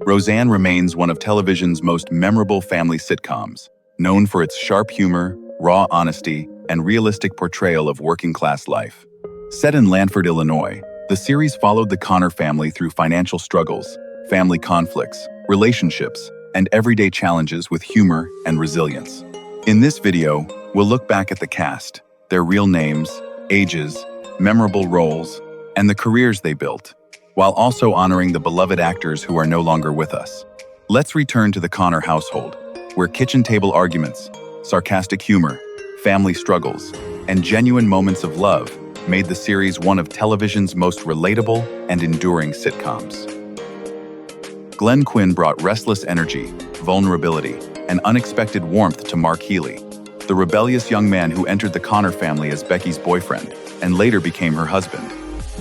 Roseanne remains one of television's most memorable family sitcoms, known for its sharp humor, raw honesty, and realistic portrayal of working-class life. Set in Lanford, Illinois, the series followed the Connor family through financial struggles, family conflicts, relationships, and everyday challenges with humor and resilience. In this video, we'll look back at the cast, their real names, ages, memorable roles, and the careers they built, while also honoring the beloved actors who are no longer with us. Let's return to the Connor household, where kitchen table arguments, sarcastic humor, family struggles, and genuine moments of love made the series one of television's most relatable and enduring sitcoms. Glenn Quinn brought restless energy, vulnerability, and unexpected warmth to Mark Healy, the rebellious young man who entered the Connor family as Becky's boyfriend and later became her husband.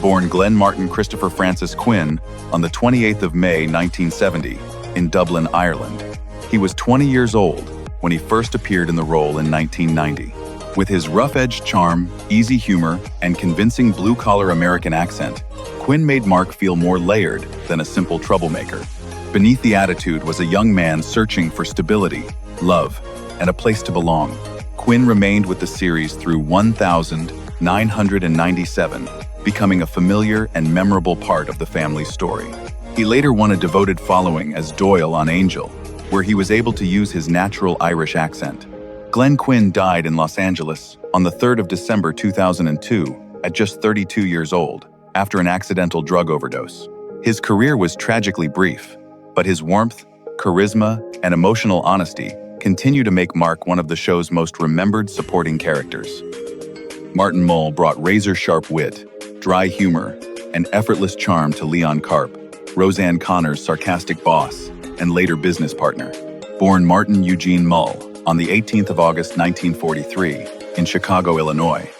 Born Glenn Martin Christopher Francis Quinn on the 28th of May 1970 in Dublin, Ireland, he was 20 years old when he first appeared in the role in 1990. With his rough-edged charm, easy humor, and convincing blue-collar American accent, Quinn made Mark feel more layered than a simple troublemaker. Beneath the attitude was a young man searching for stability, love, and a place to belong. Quinn remained with the series through 1997, becoming a familiar and memorable part of the family's story. He later won a devoted following as Doyle on Angel, where he was able to use his natural Irish accent. Glenn Quinn died in Los Angeles on the 3rd of December 2002 at just 32 years old, after an accidental drug overdose. His career was tragically brief, but his warmth, charisma, and emotional honesty continue to make Mark one of the show's most remembered supporting characters. Martin Mull brought razor-sharp wit, dry humor, and effortless charm to Leon Karp, Roseanne Connor's sarcastic boss and later business partner. Born Martin Eugene Mull on the 18th of August 1943 in Chicago, Illinois,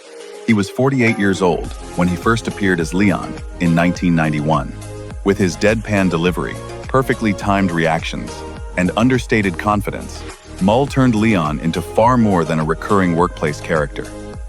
he was 48 years old when he first appeared as Leon in 1991. With his deadpan delivery, perfectly timed reactions, and understated confidence, Mull turned Leon into far more than a recurring workplace character.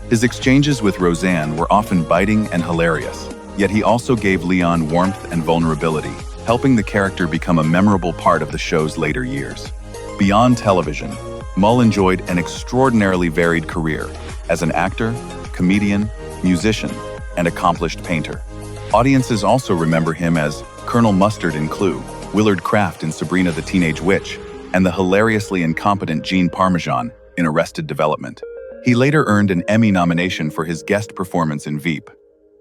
His exchanges with Roseanne were often biting and hilarious, yet he also gave Leon warmth and vulnerability, helping the character become a memorable part of the show's later years. Beyond television, Mull enjoyed an extraordinarily varied career as an actor, comedian, musician, and accomplished painter. Audiences also remember him as Colonel Mustard in Clue, Willard Kraft in Sabrina the Teenage Witch, and the hilariously incompetent Gene Parmesan in Arrested Development. He later earned an Emmy nomination for his guest performance in Veep.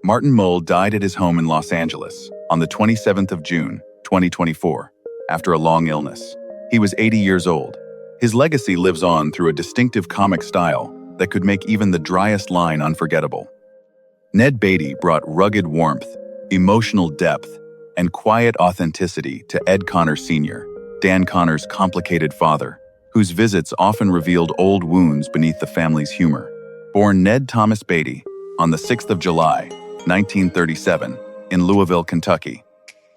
Martin Mull died at his home in Los Angeles on the 27th of June, 2024, after a long illness. He was 80 years old. His legacy lives on through a distinctive comic style that could make even the driest line unforgettable. Ned Beatty brought rugged warmth, emotional depth, and quiet authenticity to Ed Connor Sr., Dan Connor's complicated father, whose visits often revealed old wounds beneath the family's humor. Born Ned Thomas Beatty on the 6th of July, 1937, in Louisville, Kentucky,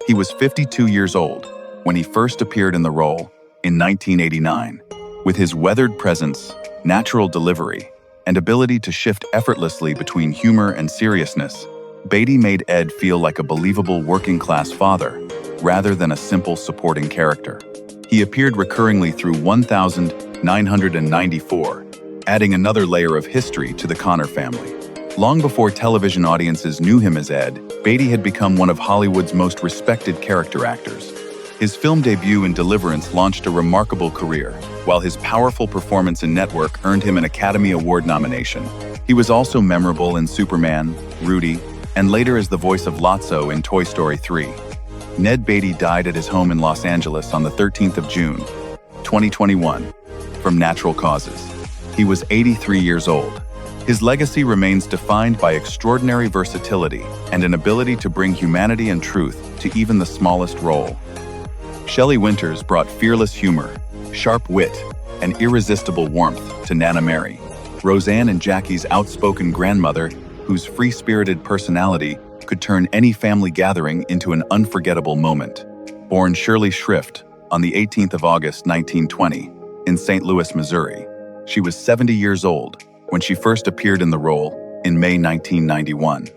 he was 52 years old when he first appeared in the role in 1989. With his weathered presence, natural delivery, and ability to shift effortlessly between humor and seriousness, Beatty made Ed feel like a believable working-class father, rather than a simple supporting character. He appeared recurringly through 1994, adding another layer of history to the Connor family. Long before television audiences knew him as Ed, Beatty had become one of Hollywood's most respected character actors. His film debut in Deliverance launched a remarkable career, while his powerful performance in Network earned him an Academy Award nomination. He was also memorable in Superman, Rudy, and later as the voice of Lotso in Toy Story 3. Ned Beatty died at his home in Los Angeles on the 13th of June, 2021, from natural causes. He was 83 years old. His legacy remains defined by extraordinary versatility and an ability to bring humanity and truth to even the smallest role. Shelley Winters brought fearless humor, sharp wit, and irresistible warmth to Nana Mary, Roseanne and Jackie's outspoken grandmother, whose free-spirited personality could turn any family gathering into an unforgettable moment. Born Shirley Shrift on the 18th of August 1920 in St. Louis, Missouri, she was 70 years old when she first appeared in the role in May 1991.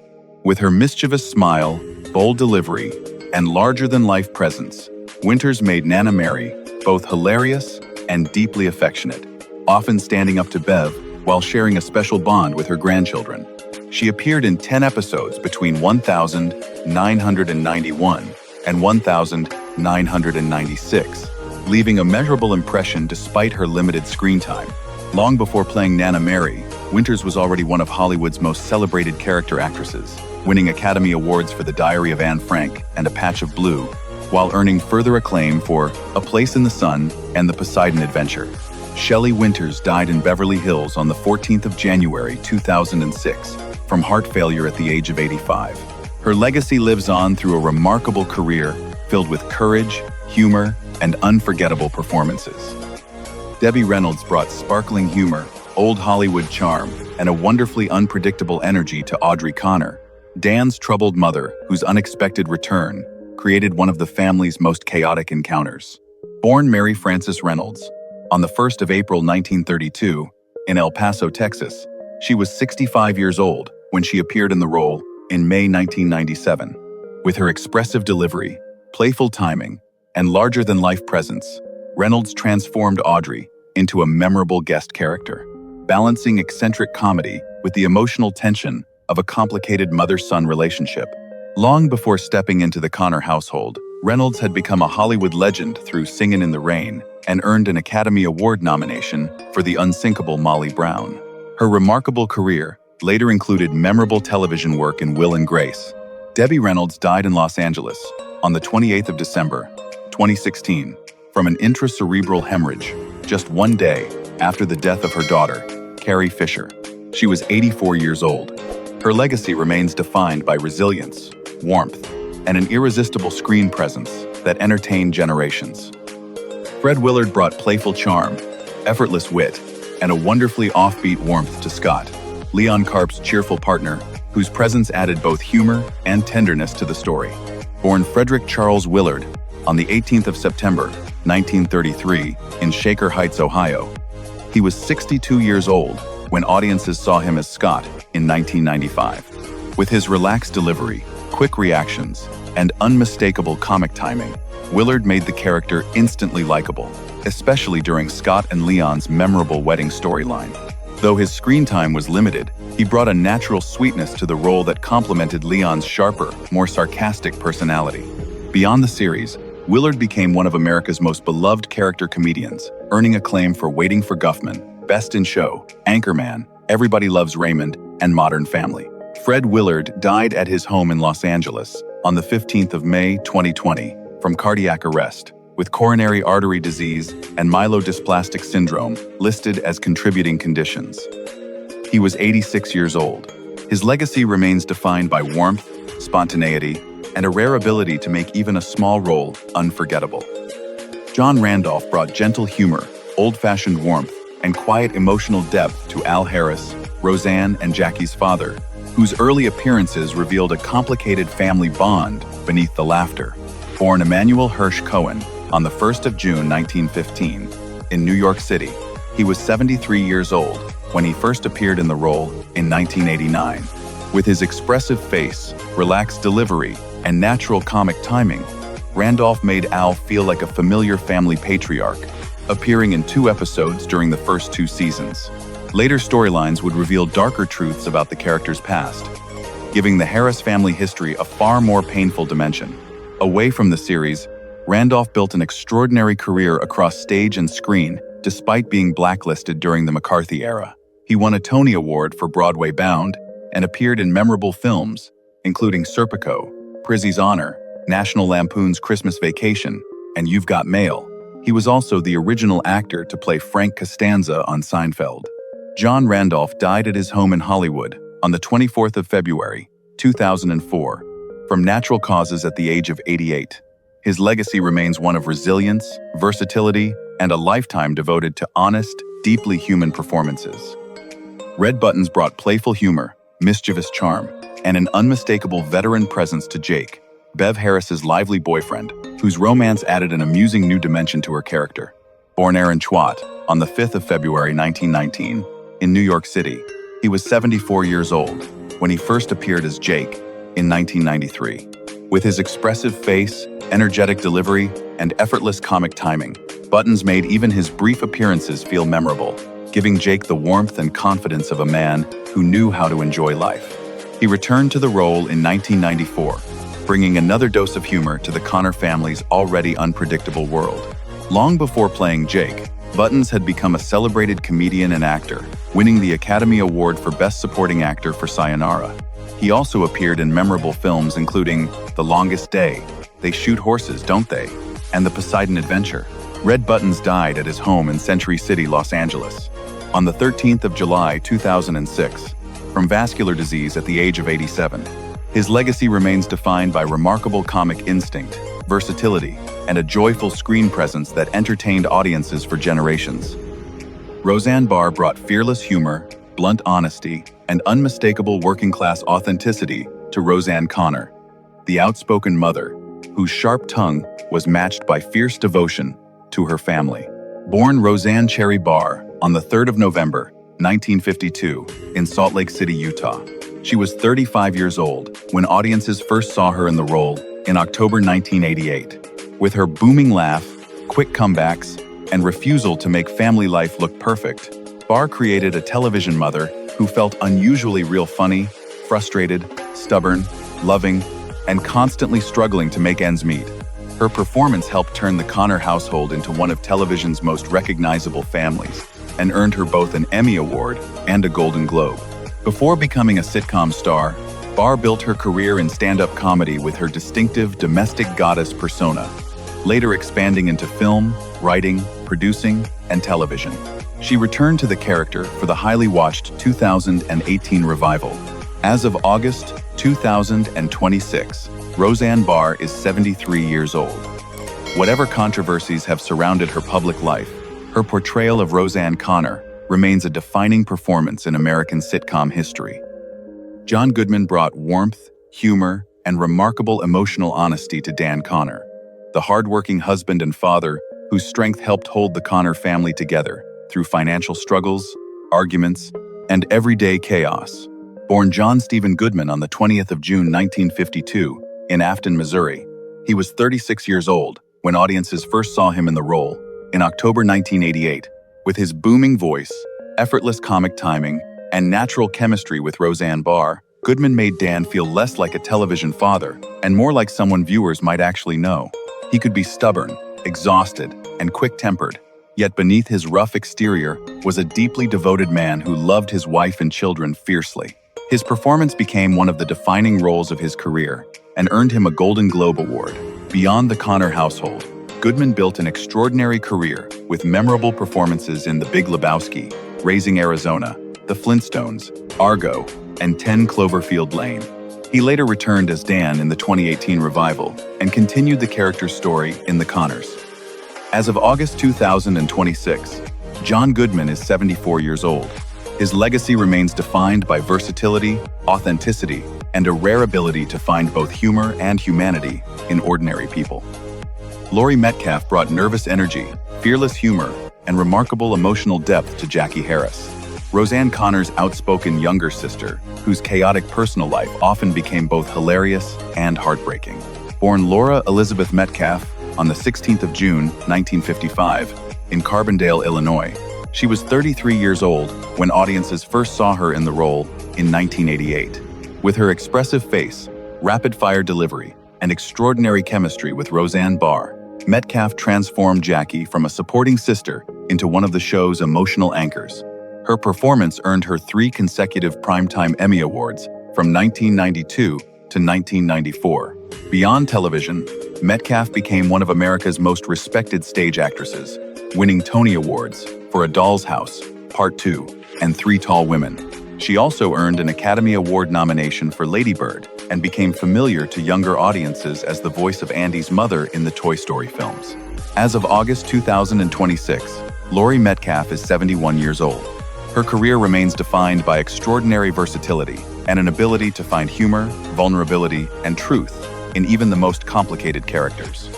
With her mischievous smile, bold delivery, and larger-than-life presence, Winters made Nana Mary both hilarious and deeply affectionate, often standing up to Bev while sharing a special bond with her grandchildren. She appeared in 10 episodes between 1991 and 1996, leaving a measurable impression despite her limited screen time. Long before playing Nana Mary, Winters was already one of Hollywood's most celebrated character actresses, winning Academy Awards for The Diary of Anne Frank and A Patch of Blue, while earning further acclaim for A Place in the Sun and The Poseidon Adventure. Shelley Winters died in Beverly Hills on the 14th of January 2006 from heart failure at the age of 85. Her legacy lives on through a remarkable career filled with courage, humor, and unforgettable performances. Debbie Reynolds brought sparkling humor, old Hollywood charm, and a wonderfully unpredictable energy to Audrey Connor, Dan's troubled mother, whose unexpected return created one of the family's most chaotic encounters. Born Mary Frances Reynolds on the 1st of April 1932 in El Paso, Texas, she was 65 years old when she appeared in the role in May 1997. With her expressive delivery, playful timing, and larger-than-life presence, Reynolds transformed Audrey into a memorable guest character, balancing eccentric comedy with the emotional tension of a complicated mother-son relationship. Long before stepping into the Connor household, Reynolds had become a Hollywood legend through Singin' in the Rain and earned an Academy Award nomination for the unsinkable Molly Brown. Her remarkable career later included memorable television work in Will and Grace. Debbie Reynolds died in Los Angeles on the 28th of December, 2016, from an intracerebral hemorrhage, just one day after the death of her daughter, Carrie Fisher. She was 84 years old. Her legacy remains defined by resilience, warmth, and an irresistible screen presence that entertained generations. Fred Willard brought playful charm, effortless wit, and a wonderfully offbeat warmth to Scott, Leon Karp's cheerful partner, whose presence added both humor and tenderness to the story. Born Frederick Charles Willard on the 18th of September, 1933, in Shaker Heights, Ohio, he was 62 years old when audiences saw him as Scott in 1995. With his relaxed delivery, quick reactions, and unmistakable comic timing, Willard made the character instantly likable, especially during Scott and Leon's memorable wedding storyline. Though his screen time was limited, he brought a natural sweetness to the role that complemented Leon's sharper, more sarcastic personality. Beyond the series, Willard became one of America's most beloved character comedians, earning acclaim for Waiting for Guffman, Best in Show, Anchorman, Everybody Loves Raymond, and Modern Family. Fred Willard died at his home in Los Angeles on the 15th of May 2020 from cardiac arrest, with coronary artery disease and myelodysplastic syndrome listed as contributing conditions. He was 86 years old. His legacy remains defined by warmth, spontaneity, and a rare ability to make even a small role unforgettable. John Randolph brought gentle humor, old-fashioned warmth, and quiet emotional depth to Al Harris, Roseanne, and Jackie's father, whose early appearances revealed a complicated family bond beneath the laughter. Born Emanuel Hirsch Cohen on the 1st of June 1915 in New York City, he was 73 years old when he first appeared in the role in 1989. With his expressive face, relaxed delivery, and natural comic timing, Randolph made Al feel like a familiar family patriarch, appearing in 2 episodes during the first 2 seasons. Later storylines would reveal darker truths about the character's past, giving the Harris family history a far more painful dimension. Away from the series, Randolph built an extraordinary career across stage and screen, despite being blacklisted during the McCarthy era. He won a Tony Award for Broadway Bound and appeared in memorable films, including Serpico, Prizzy's Honor, National Lampoon's Christmas Vacation, and You've Got Mail. He was also the original actor to play Frank Costanza on Seinfeld. John Randolph died at his home in Hollywood on the 24th of February, 2004, from natural causes at the age of 88. His legacy remains one of resilience, versatility, and a lifetime devoted to honest, deeply human performances. Red Buttons brought playful humor, mischievous charm, and an unmistakable veteran presence to Jake, Bev Harris's lively boyfriend, whose romance added an amusing new dimension to her character. Born Aaron Chwat on the 5th of February 1919 in New York City, he was 74 years old when he first appeared as Jake in 1993. With his expressive face, energetic delivery, and effortless comic timing, Buttons made even his brief appearances feel memorable, giving Jake the warmth and confidence of a man who knew how to enjoy life. He returned to the role in 1994, bringing another dose of humor to the Connor family's already unpredictable world. Long before playing Jake, Buttons had become a celebrated comedian and actor, winning the Academy Award for Best Supporting Actor for Sayonara. He also appeared in memorable films including The Longest Day, They Shoot Horses, Don't They?, and The Poseidon Adventure. Red Buttons died at his home in Century City, Los Angeles, on the 13th of July, 2006, from vascular disease at the age of 87. His legacy remains defined by remarkable comic instinct, versatility, and a joyful screen presence that entertained audiences for generations. Roseanne Barr brought fearless humor, blunt honesty, and unmistakable working-class authenticity to Roseanne Connor, the outspoken mother, whose sharp tongue was matched by fierce devotion to her family. Born Roseanne Cherry Barr on the 3rd of November, 1952, in Salt Lake City, Utah. She was 35 years old when audiences first saw her in the role in October 1988. With her booming laugh, quick comebacks, and refusal to make family life look perfect, Barr created a television mother who felt unusually real funny, frustrated, stubborn, loving, and constantly struggling to make ends meet. Her performance helped turn the Connor household into one of television's most recognizable families and earned her both an Emmy Award and a Golden Globe. Before becoming a sitcom star, Barr built her career in stand-up comedy with her distinctive domestic goddess persona, later expanding into film, writing, producing, and television. She returned to the character for the highly watched 2018 revival. As of August 2026, Roseanne Barr is 73 years old. Whatever controversies have surrounded her public life, her portrayal of Roseanne Connor remains a defining performance in American sitcom history. John Goodman brought warmth, humor, and remarkable emotional honesty to Dan Connor, the hardworking husband and father whose strength helped hold the Connor family together through financial struggles, arguments, and everyday chaos. Born John Stephen Goodman on the 20th of June 1952 in Afton, Missouri, he was 36 years old when audiences first saw him in the role in October 1988. With his booming voice, effortless comic timing, and natural chemistry with Roseanne Barr, Goodman made Dan feel less like a television father and more like someone viewers might actually know. He could be stubborn, exhausted, and quick-tempered, yet beneath his rough exterior was a deeply devoted man who loved his wife and children fiercely. His performance became one of the defining roles of his career and earned him a Golden Globe Award. Beyond the Connor household, Goodman built an extraordinary career with memorable performances in The Big Lebowski, Raising Arizona, The Flintstones, Argo, and 10 Cloverfield Lane. He later returned as Dan in the 2018 revival and continued the character's story in The Connors. As of August 2026, John Goodman is 74 years old. His legacy remains defined by versatility, authenticity, and a rare ability to find both humor and humanity in ordinary people. Laurie Metcalf brought nervous energy, fearless humor, and remarkable emotional depth to Jackie Harris, Roseanne Connor's outspoken younger sister, whose chaotic personal life often became both hilarious and heartbreaking. Born Laura Elizabeth Metcalf on the 16th of June, 1955, in Carbondale, Illinois, she was 33 years old when audiences first saw her in the role in 1988. With her expressive face, rapid-fire delivery, and extraordinary chemistry with Roseanne Barr, Metcalf transformed Jackie from a supporting sister into one of the show's emotional anchors. Her performance earned her 3 consecutive Primetime Emmy Awards from 1992 to 1994. Beyond television, Metcalf became one of America's most respected stage actresses, winning Tony Awards for A Doll's House, Part 2, and 3 Tall Women. She also earned an Academy Award nomination for Lady Bird and became familiar to younger audiences as the voice of Andy's mother in the Toy Story films. As of August 2026, Laurie Metcalf is 71 years old. Her career remains defined by extraordinary versatility and an ability to find humor, vulnerability, and truth in even the most complicated characters.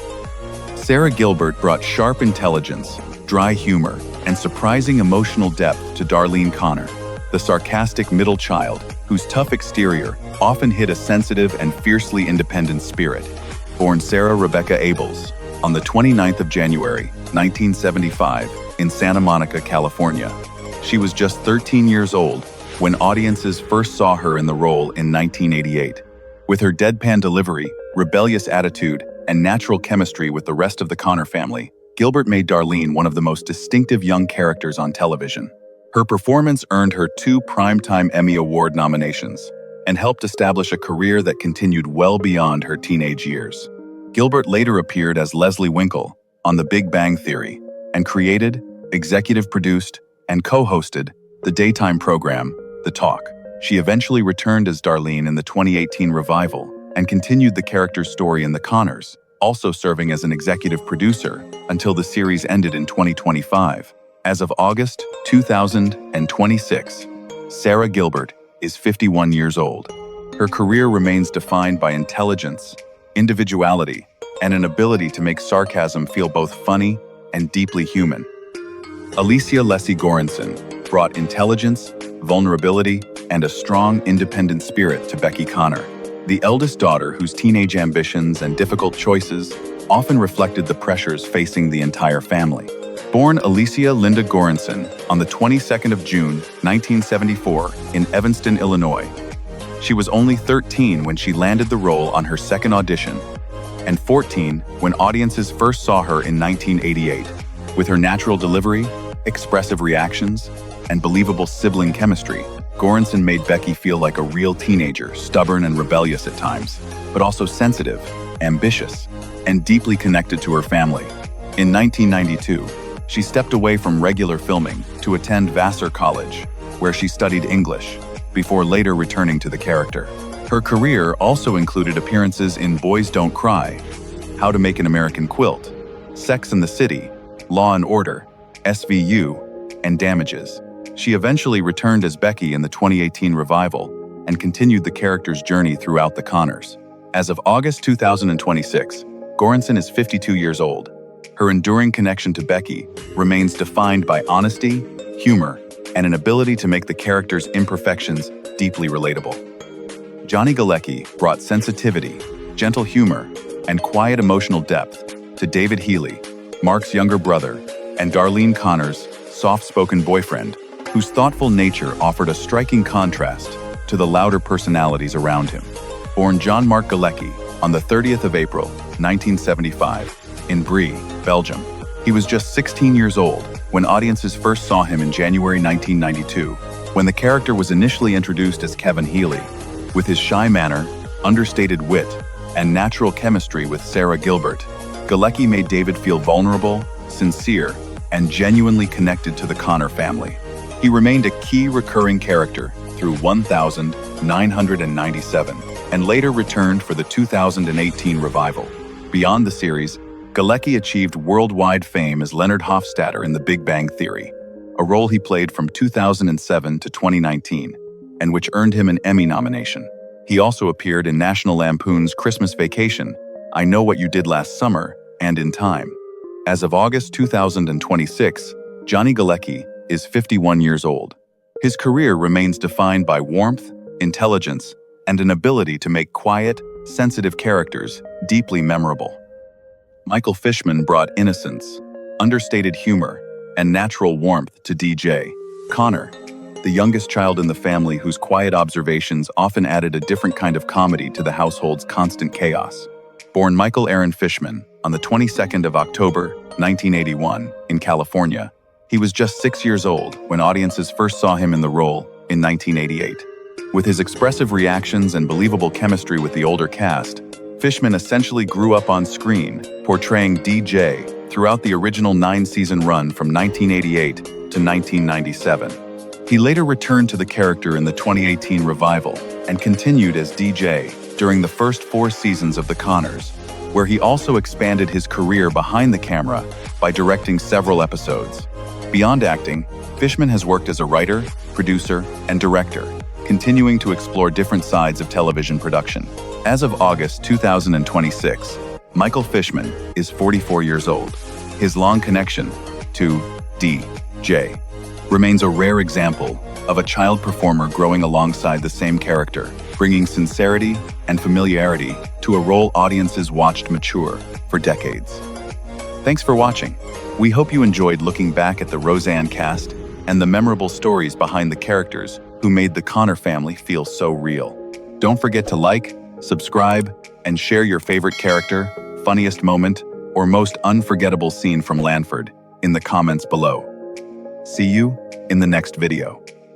Sara Gilbert brought sharp intelligence, dry humor, and surprising emotional depth to Darlene Connor, the sarcastic middle child who whose tough exterior often hid a sensitive and fiercely independent spirit. Born Sara Rebecca Abels on the 29th of January, 1975, in Santa Monica, California. She was just 13 years old when audiences first saw her in the role in 1988. With her deadpan delivery, rebellious attitude, and natural chemistry with the rest of the Connor family, Gilbert made Darlene one of the most distinctive young characters on television. Her performance earned her 2 Primetime Emmy Award nominations and helped establish a career that continued well beyond her teenage years. Gilbert later appeared as Leslie Winkle on The Big Bang Theory and created, executive produced, and co-hosted the daytime program, The Talk. She eventually returned as Darlene in the 2018 revival and continued the character's story in The Connors, also serving as an executive producer until the series ended in 2025. As of August 2026, Sara Gilbert is 51 years old. Her career remains defined by intelligence, individuality, and an ability to make sarcasm feel both funny and deeply human. Alicia Leslie Goranson brought intelligence, vulnerability, and a strong, independent spirit to Becky Connor, the eldest daughter whose teenage ambitions and difficult choices often reflected the pressures facing the entire family. Born Alicia Linda Goranson on the 22nd of June, 1974, in Evanston, Illinois. She was only 13 when she landed the role on her second audition, and 14 when audiences first saw her in 1988. With her natural delivery, expressive reactions, and believable sibling chemistry, Goranson made Becky feel like a real teenager, stubborn and rebellious at times, but also sensitive, ambitious, and deeply connected to her family. In 1992, she stepped away from regular filming to attend Vassar College, where she studied English, before later returning to the character. Her career also included appearances in Boys Don't Cry, How to Make an American Quilt, Sex and the City, Law and Order, SVU, and Damages. She eventually returned as Becky in the 2018 revival and continued the character's journey throughout The Connors. As of August 2026, Goranson is 52 years old. Her enduring connection to Becky remains defined by honesty, humor, and an ability to make the character's imperfections deeply relatable. Johnny Galecki brought sensitivity, gentle humor, and quiet emotional depth to David Healy, Mark's younger brother, and Darlene Connor's soft-spoken boyfriend, whose thoughtful nature offered a striking contrast to the louder personalities around him. Born John Mark Galecki on the 30th of April, 1975, in Brie, Belgium. He was just 16 years old when audiences first saw him in January 1992, when the character was initially introduced as Kevin Healy. With his shy manner, understated wit, and natural chemistry with Sara Gilbert, Galecki made David feel vulnerable, sincere, and genuinely connected to the Connor family. He remained a key recurring character through 1997 and later returned for the 2018 revival. Beyond the series, Galecki achieved worldwide fame as Leonard Hofstadter in The Big Bang Theory, a role he played from 2007 to 2019, and which earned him an Emmy nomination. He also appeared in National Lampoon's Christmas Vacation, I Know What You Did Last Summer, and In Time. As of August 2026, Johnny Galecki is 51 years old. His career remains defined by warmth, intelligence, and an ability to make quiet, sensitive characters deeply memorable. Michael Fishman brought innocence, understated humor, and natural warmth to DJ Connor, the youngest child in the family whose quiet observations often added a different kind of comedy to the household's constant chaos. Born Michael Aaron Fishman on the 22nd of October, 1981, in California, he was just 6 years old when audiences first saw him in the role in 1988. With his expressive reactions and believable chemistry with the older cast, Fishman essentially grew up on screen, portraying DJ throughout the original 9-season run from 1988 to 1997. He later returned to the character in the 2018 revival and continued as DJ during the first 4 seasons of The Connors, where he also expanded his career behind the camera by directing several episodes. Beyond acting, Fishman has worked as a writer, producer, and director, continuing to explore different sides of television production. As of August 2026, Michael Fishman is 44 years old. His long connection to DJ remains a rare example of a child performer growing alongside the same character, bringing sincerity and familiarity to a role audiences watched mature for decades. Thanks for watching. We hope you enjoyed looking back at the Roseanne cast and the memorable stories behind the characters who made the Connor family feel so real. Don't forget to like, subscribe, and share your favorite character, funniest moment, or most unforgettable scene from Lanford in the comments below. See you in the next video.